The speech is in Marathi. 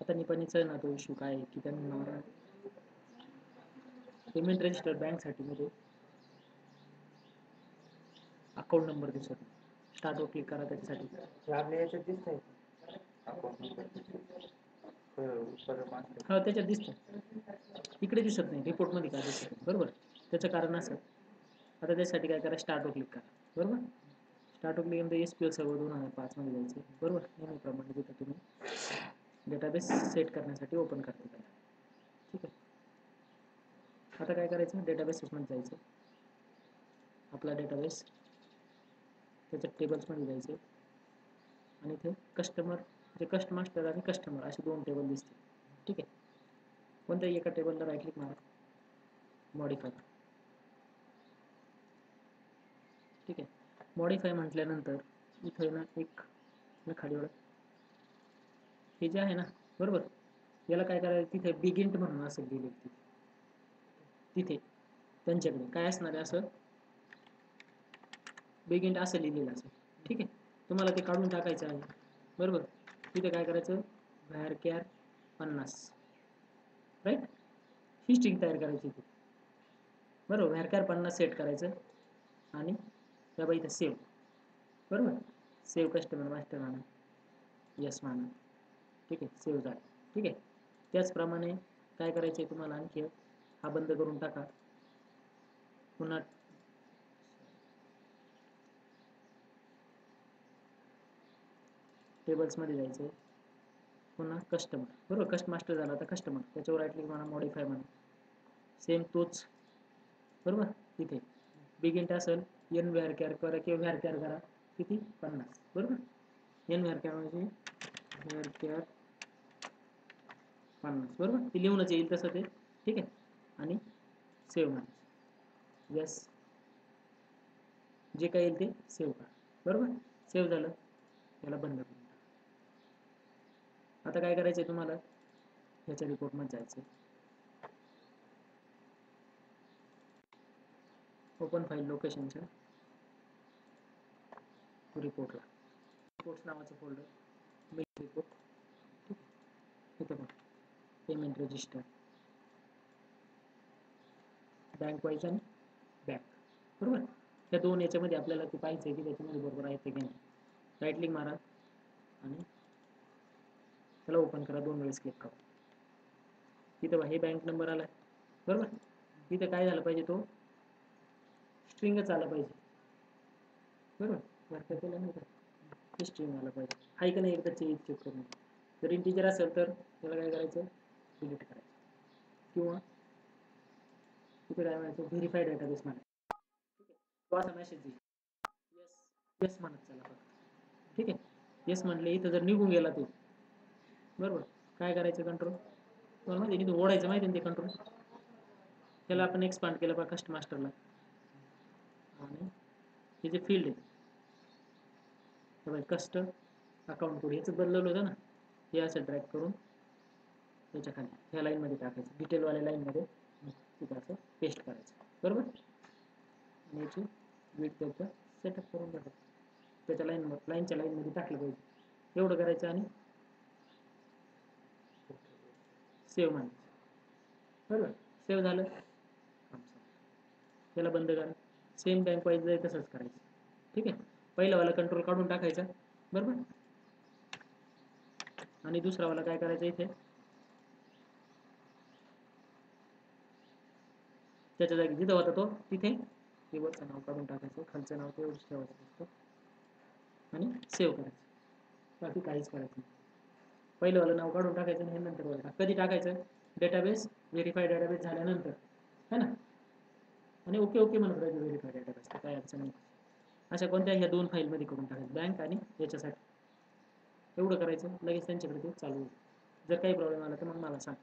आता निपाणीचा ना तो इश्यू काय आहे की त्यांना पेमेंट रजिस्टर बँकसाठी मध्ये अकाउंट नंबर दिसत नाही. स्टार्टवर क्लिक करा त्याच्यासाठी. आपल्या याच्यात दिसतंय अकाउंट नंबर हा त्याच्यात दिसतं, इकडे दिसत नाही, रिपोर्टमध्ये काय दिसत नाही. बरोबर, त्याचं कारण असं. आता त्यासाठी काय करा, स्टार्टवर क्लिक करा. बरोबर, स्टार्टवर क्लिक केल्यानंतर SQL सर्व्हर 2005 मध्ये जायचं. बरोबर, नेहमीप्रमाणे तिथं तुम्ही डेटाबेस सेट करण्यासाठी ओपन करता त्याला. ठीक आहे, आता काय करायचं, डेटाबेसेसमध्ये जायचं. आपला डेटाबेस त्याच्यात टेबल्समध्ये जायचं आणि इथे कस्टमर म्हणजे कस्ट मास्टर आणि कस्टमर असे दोन टेबल दिसतील. ठीक आहे, कोणत्याही एका टेबलला राईट क्लिक मारा, मॉडिफाय. ठीक आहे, मॉडिफाय म्हटल्यानंतर इथे ना एक खाली वळ हे जे आहे ना, बरोबर, याला काय करायचं, तिथे बिगिंट म्हणून असं दिले तिथे त्यांच्याकडे काय असणार आहे, असं बिगिंट असं लिहिलेलं असेल. ठीक आहे, तुम्हाला ते काढून टाकायचं आहे. बरोबर, तिथे काय करायचं, varchar 50 राईट, ही स्ट्रिंग तयार करायची ती. बरोबर, varchar 50 सेट करायचं आणि त्या इथं सेव्ह. बरोबर, सेव्ह कस्टमर मास्टर म्हणा, यस म्हणा. ठीक आहे, सेव्ह झालं. ठीक आहे, त्याचप्रमाणे काय करायचं आहे तुम्हाला आणखी, हा बंद करून टाका. पुन्हा टेबल्समध्ये जायचं, पुन्हा कस्टमर. बरोबर, कस्ट मास्टर झाला, आता कस्टमर त्याच्यावर राईट क्लिक म्हणा, मॉडिफाय म्हणा, सेम तोच. बरोबर, तिथे बिगिंट असेल n varchar करा किंवा varchar करा, किती 50. बरोबर, n varchar म्हणजे varchar 50. बरोबर, ती लिहूनच येईल तसं ते. ठीक आहे, आणि सेव्ह म्हणा, यस, जे काय येईल ते सेव्ह करा. बरोबर, सेव्ह झालं, त्याला बंद करून टाका. आता काय करायचं आहे तुम्हाला, ह्याच्या रिपोर्टमध्ये जायचं, ओपन फाईल लोकेशनच्या रिपोर्टला, रिपोर्ट्स नावाचं फोल्डर, मिल्क रिपोर्ट. ठीक आहे, इथं पण पेमेंट रजिस्टर, बँक वाईज आणि बँक. बरोबर, या दोन याच्यामध्ये आपल्याला ते पाहिजे की त्याच्यामध्ये बरोबर आहे ते की नाही. राईट क्लिक मारा आणि त्याला ओपन करा, 2 वेळेस क्लिक करा. तिथं हे बँक नंबर आला. बरोबर, तिथं काय झालं पाहिजे, तो स्ट्रिंगच आला पाहिजे. बरोबर, वाटतं केलं नाही का, स्ट्रिंग आला पाहिजे. हाय का नाही एकदा चेक करून. जर इंटिजर असेल तर त्याला काय करायचं, डिलीट करायचं, किंवा तिथे काय म्हणायचं, व्हेरीफाय डेटाबेस म्हणा. ठीक आहे, तो असा मेसेज येईल, यस यस म्हणत चला फक्त. ठीक आहे, यस म्हटले, इथं जर निघून गेला तो, बरोबर, काय करायचं, कंट्रोल तुम्हाला माहिती आहे, ओढायचं माहिती आहे ते कंट्रोल. त्याला आपण एक्सपांड केलं बघा कस्ट मास्टरला, आणि हे जे फील्ड आहे कस्ट अकाउंट कोड याचं बदलवलं होतं ना, हे असं ड्रॅग करून त्याच्या खाली ह्या लाईनमध्ये टाकायचं, डिटेलवाल्या लाईनमध्ये तिथं असं पेस्ट करायचं. बरोबर, आणि याची विथ त्याचं सेटअप करून टाकायचं, त्याच्या लाईनच्या लाईनमध्ये टाकलं पाहिजे. एवढं करायचं आणि सेव्ह म्हणायचं. बरोबर, सेव्ह झालं, त्याला बंद करा. सेम बँक वाईज जाईल तसंच करायचं. ठीक आहे, पहिलावाला कंट्रोल काढून टाकायचा. बरोबर, आणि दुसरावाला काय करायचं, इथे त्याच्या जागी जिथं होता तो तिथे कीबोर्डचं नाव काढून टाकायचं, खालचं नाव तेवढंच ठेवायचं असतं आणि सेव्ह करायचं, बाकी काहीच करायचं नाही. पहिलंवालं नाव काढून टाकायचं आणि हे नंतर वाला कधी टाकायचं, डेटाबेस व्हेरीफाईड डेटाबेस झाल्यानंतर, है ना, आणि ओके ओके म्हणत राहायचं व्हेरीफाईड डेटाबेस, तर काय अडचण नाही. अशा कोणत्या ह्या 2 फाईलमध्ये करून टाकायचं, बँक आणि याच्यासाठी. एवढं करायचं, लगेच त्यांच्याकडे ते चालू होईल. जर काही प्रॉब्लेम आला तर मग मला सांग.